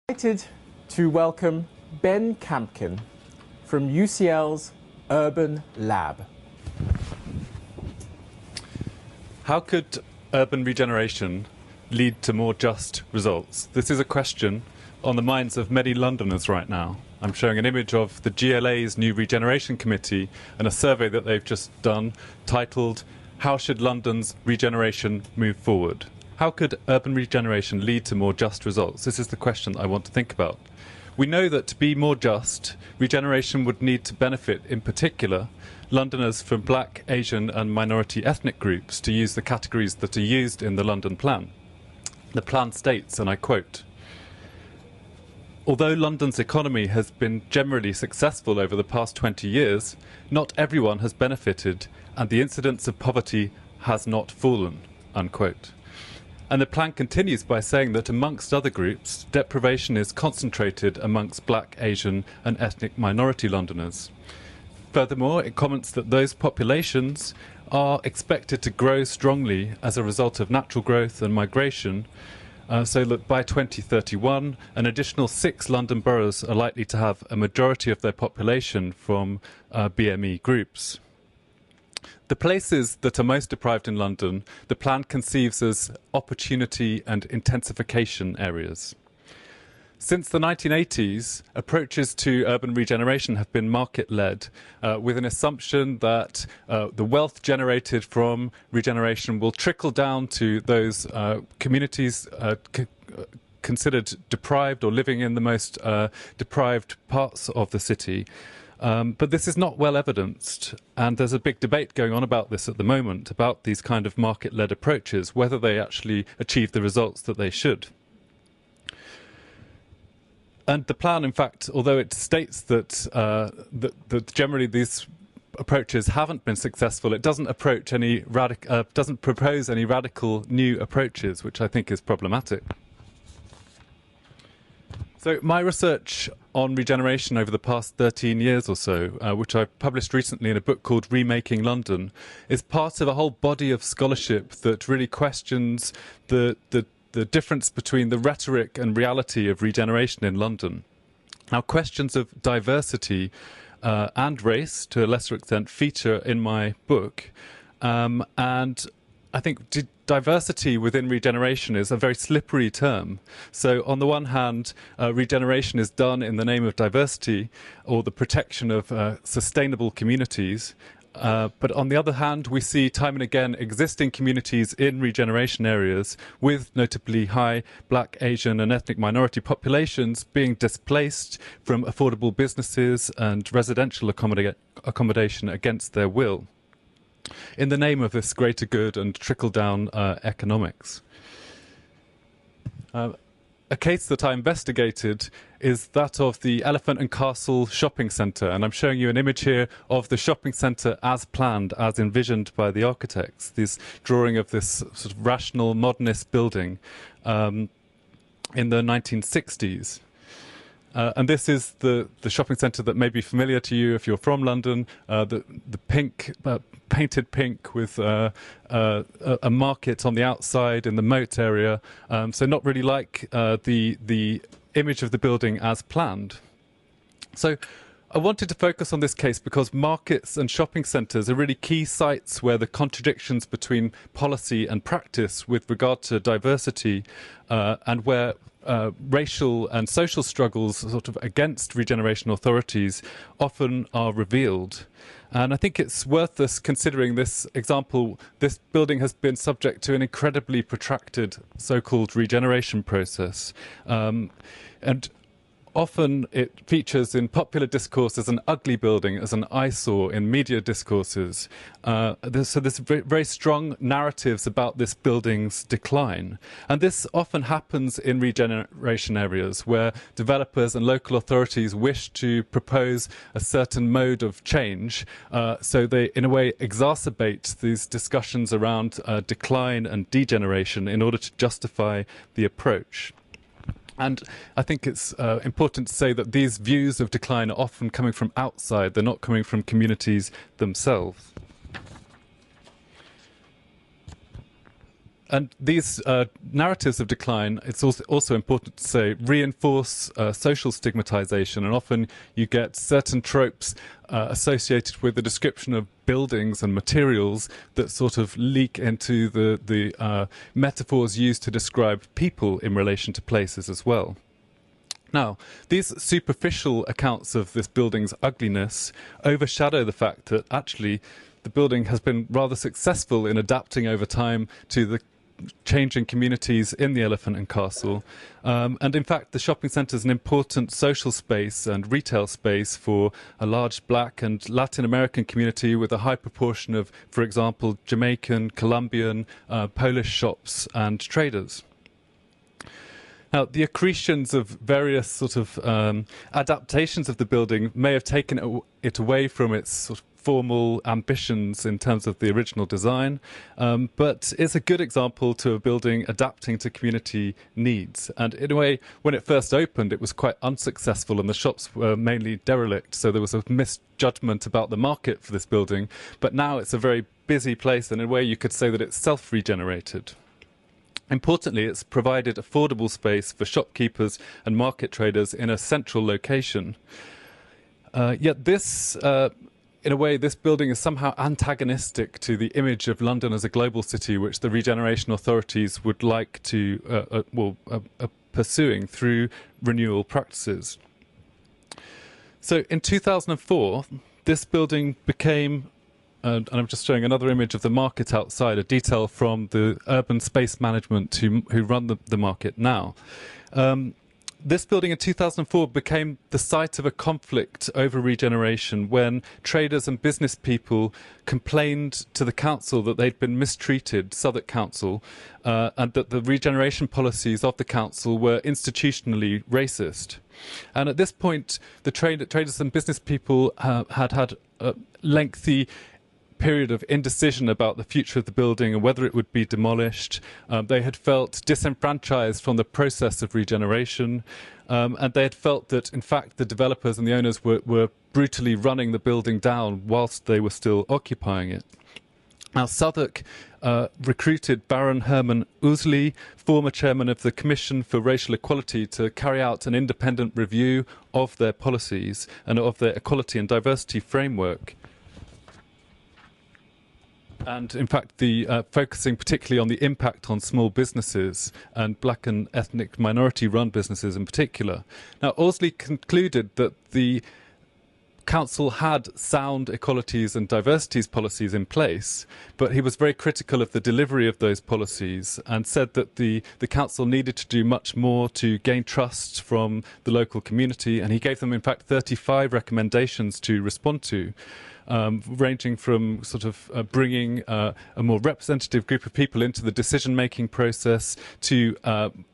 Excited to welcome Ben Campkin from UCL's Urban Lab. How could urban regeneration lead to more just results? This is a question on the minds of many Londoners right now. I'm showing an image of the GLA's new regeneration committee and a survey that they've just done titled, "How should London's regeneration move forward?" How could urban regeneration lead to more just results? This is the question I want to think about. We know that to be more just, regeneration would need to benefit, in particular, Londoners from Black, Asian and minority ethnic groups, to use the categories that are used in the London Plan. The plan states, and I quote, "Although London's economy has been generally successful over the past 20 years, not everyone has benefited and the incidence of poverty has not fallen," unquote. And the plan continues by saying that amongst other groups, deprivation is concentrated amongst Black, Asian and ethnic minority Londoners. Furthermore, it comments that those populations are expected to grow strongly as a result of natural growth and migration, so that by 2031, an additional 6 London boroughs are likely to have a majority of their population from BME groups. The places that are most deprived in London, the plan conceives as opportunity and intensification areas. Since the 1980s, approaches to urban regeneration have been market-led, with an assumption that the wealth generated from regeneration will trickle down to those communities considered deprived or living in the most deprived parts of the city. But this is not well evidenced, and there's a big debate going on about this at the moment, about these kind of market-led approaches, whether they actually achieve the results that they should. And the plan, in fact, although it states that, that generally these approaches haven't been successful, it doesn't doesn't propose any radical new approaches, which I think is problematic. So my research on regeneration over the past 13 years or so, which I published recently in a book called Remaking London, is part of a whole body of scholarship that really questions the difference between the rhetoric and reality of regeneration in London. Now, questions of diversity and race, to a lesser extent, feature in my book, and I think diversity within regeneration is a very slippery term. So on the one hand, regeneration is done in the name of diversity or the protection of sustainable communities. But on the other hand, we see time and again existing communities in regeneration areas with notably high Black, Asian and ethnic minority populations being displaced from affordable businesses and residential accommodation against their will, in the name of this greater good and trickle-down economics. A case that I investigated is that of the Elephant and Castle shopping centre, and I'm showing you an image here of the shopping centre as planned, as envisioned by the architects, this drawing of this sort of rational modernist building in the 1960s. And this is the shopping centre that may be familiar to you if you're from London, the pink, painted pink with a market on the outside in the moat area, so not really like the image of the building as planned. So I wanted to focus on this case because markets and shopping centres are really key sites where the contradictions between policy and practice with regard to diversity and where racial and social struggles sort of against regeneration authorities often are revealed. And I think it's worth us considering this example. This building has been subject to an incredibly protracted so-called regeneration process. And often it features in popular discourse as an ugly building, as an eyesore in media discourses. So there's very strong narratives about this building's decline. And this often happens in regeneration areas where developers and local authorities wish to propose a certain mode of change. So they, in a way, exacerbate these discussions around decline and degeneration in order to justify the approach. And I think it's important to say that these views of decline are often coming from outside. They're not coming from communities themselves. And these narratives of decline, it's also important to say, reinforce social stigmatization. And often you get certain tropes associated with the description of buildings and materials that sort of leak into the metaphors used to describe people in relation to places as well. Now, these superficial accounts of this building's ugliness overshadow the fact that actually the building has been rather successful in adapting over time to the changing communities in the Elephant and Castle. And in fact, the shopping centre is an important social space and retail space for a large Black and Latin American community with a high proportion of, for example, Jamaican, Colombian, Polish shops and traders. Now, the accretions of various sort of adaptations of the building may have taken it away from its sort of formal ambitions in terms of the original design, but it's a good example to a building adapting to community needs. And in a way, when it first opened, it was quite unsuccessful and the shops were mainly derelict, so there was a misjudgment about the market for this building. But now it's a very busy place, and in a way you could say that it's self-regenerated. Importantly, it's provided affordable space for shopkeepers and market traders in a central location. Yet this in a way, this building is somehow antagonistic to the image of London as a global city, which the regeneration authorities would like to pursuing through renewal practices. So in 2004, this building became, and I'm just showing another image of the market outside, a detail from the urban space management who run the market now. This building in 2004 became the site of a conflict over regeneration when traders and business people complained to the council that they'd been mistreated, Southwark Council, and that the regeneration policies of the council were institutionally racist. And at this point, the traders and business people had a lengthy period of indecision about the future of the building and whether it would be demolished. They had felt disenfranchised from the process of regeneration, and they had felt that, in fact, the developers and the owners were brutally running the building down whilst they were still occupying it. Now, Southwark recruited Baron Herman Ousley, former chairman of the Commission for Racial Equality, to carry out an independent review of their policies and of their equality and diversity framework. And in fact, focusing particularly on the impact on small businesses and Black and ethnic minority-run businesses in particular. Now, Ousley concluded that the council had sound equalities and diversities policies in place, but he was very critical of the delivery of those policies and said that the council needed to do much more to gain trust from the local community. And he gave them, in fact, 35 recommendations to respond to. Ranging from sort of bringing a more representative group of people into the decision-making process to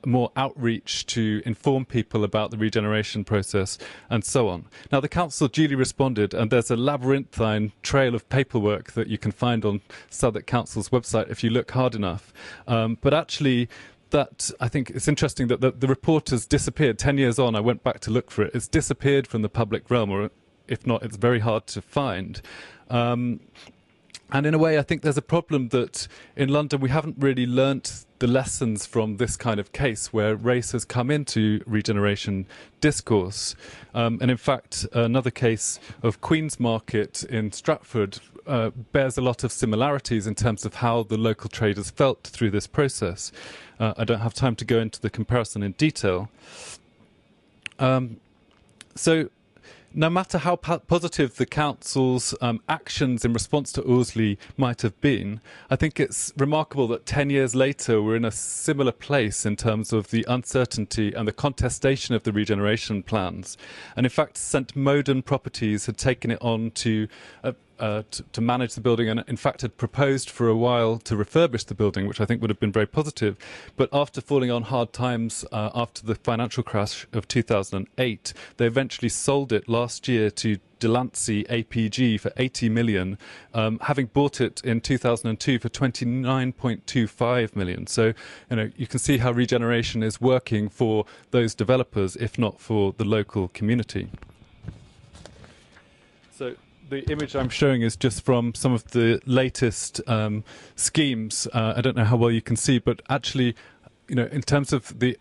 more outreach to inform people about the regeneration process and so on. Now, the council duly responded, and there's a labyrinthine trail of paperwork that you can find on Southwark Council's website if you look hard enough. But actually, I think it's interesting that the report has disappeared. 10 years on, I went back to look for it. It's disappeared from the public realm, or if not, it's very hard to find. And in a way, I think there's a problem that in London we haven't really learnt the lessons from this kind of case where race has come into regeneration discourse. And in fact, another case of Queen's Market in Stratford bears a lot of similarities in terms of how the local traders felt through this process. I don't have time to go into the comparison in detail. So no matter how positive the council's actions in response to Ousley might have been, I think it's remarkable that 10 years later we're in a similar place in terms of the uncertainty and the contestation of the regeneration plans. And in fact, St Moden Properties had taken it on to manage the building, and in fact had proposed for a while to refurbish the building, which I think would have been very positive. But after falling on hard times after the financial crash of 2008, they eventually sold it last year to Delancey APG for 80 million, having bought it in 2002 for 29.25 million. So, you can see how regeneration is working for those developers, if not for the local community. So the image I'm showing is just from some of the latest schemes. I don't know how well you can see, but actually, in terms of the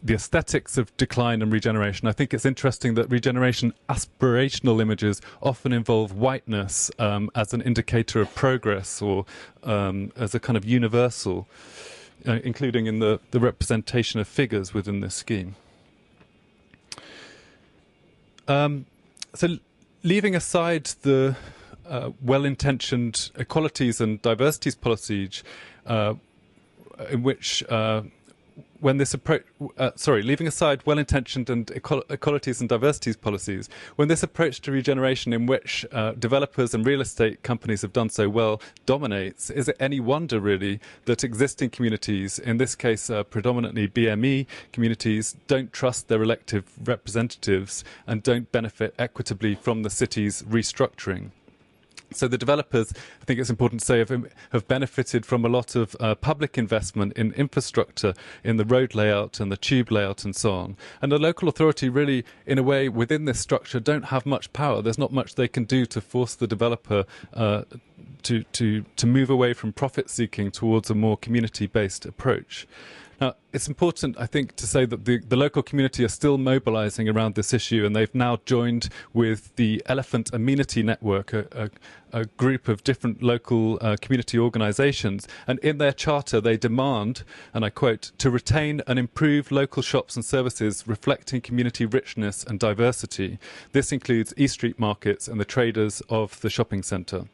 aesthetics of decline and regeneration, I think it's interesting that regeneration aspirational images often involve whiteness as an indicator of progress, or as a kind of universal, including in the representation of figures within this scheme. So leaving aside the well-intentioned equalities and diversities policies, in which when this approach, leaving aside well-intentioned and equalities and diversities policies, when this approach to regeneration, in which developers and real estate companies have done so well, dominates, is it any wonder really that existing communities, in this case predominantly BME communities, don't trust their elected representatives and don't benefit equitably from the city's restructuring? So the developers, I think it's important to say, have benefited from a lot of public investment in infrastructure, in the road layout and the tube layout and so on. And the local authority really, in a way, within this structure, don't have much power. There's not much they can do to force the developer to move away from profit seeking towards a more community-based approach. Now, it's important, I think, to say that the local community are still mobilizing around this issue, and they've now joined with the Elephant Amenity Network, a group of different local community organizations. And in their charter, they demand, and I quote, to retain and improve local shops and services reflecting community richness and diversity. This includes East Street markets and the traders of the shopping centre.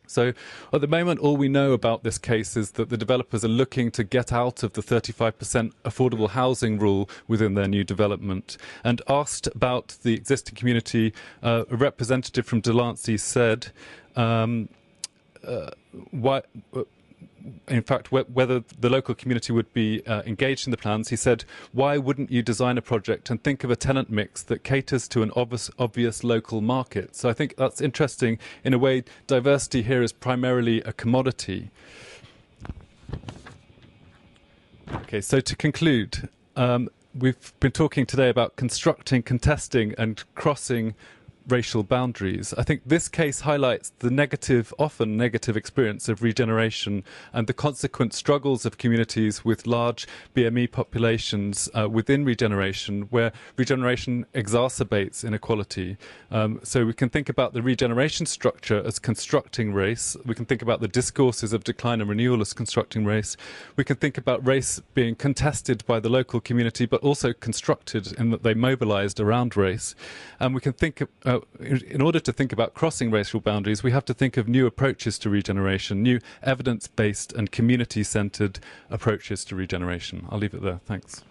So at the moment, all we know about this case is that the developers are looking to get out of the 35% affordable housing rule within their new development. And asked about the existing community, a representative from Delancey said, in fact, whether the local community would be engaged in the plans, he said, why wouldn't you design a project and think of a tenant mix that caters to an obvious local market? So I think that's interesting. In a way, diversity here is primarily a commodity. Okay, so to conclude, we've been talking today about constructing, contesting and crossing racial boundaries. I think this case highlights the often negative experience of regeneration and the consequent struggles of communities with large BME populations within regeneration, where regeneration exacerbates inequality. So we can think about the regeneration structure as constructing race. We can think about the discourses of decline and renewal as constructing race. We can think about race being contested by the local community, but also constructed in that they mobilized around race. And we can think in order to think about crossing racial boundaries, we have to think of new approaches to regeneration, new evidence-based and community-centered approaches to regeneration. I'll leave it there. Thanks.